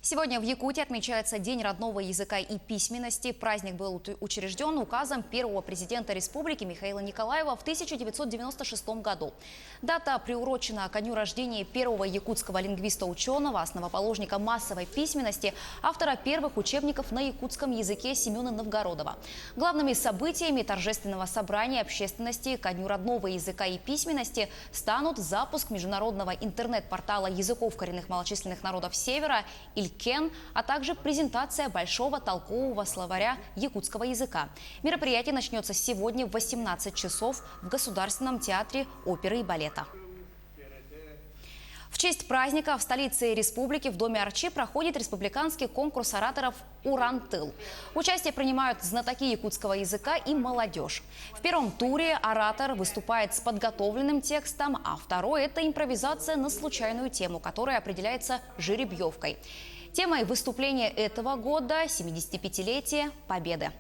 Сегодня в Якутии отмечается День родного языка и письменности. Праздник был учрежден указом первого президента республики Михаила Николаева в 1996 году. Дата приурочена ко дню рождения первого якутского лингвиста-ученого, основоположника массовой письменности, автора первых учебников на якутском языке Семена Новгородова. Главными событиями торжественного собрания общественности ко дню родного языка и письменности станут запуск международного интернет-портала языков коренных малочисленных народов Севера «Илькен», а также презентация большого толкового словаря якутского языка. Мероприятие начнется сегодня в 18 часов в Государственном театре оперы и балета. В честь праздника в столице республики в Доме Арчи проходит республиканский конкурс ораторов «Урантыл». Участие принимают знатоки якутского языка и молодежь. В первом туре оратор выступает с подготовленным текстом, а второй – это импровизация на случайную тему, которая определяется жеребьевкой. Темой выступления этого года – 75-летие Победы.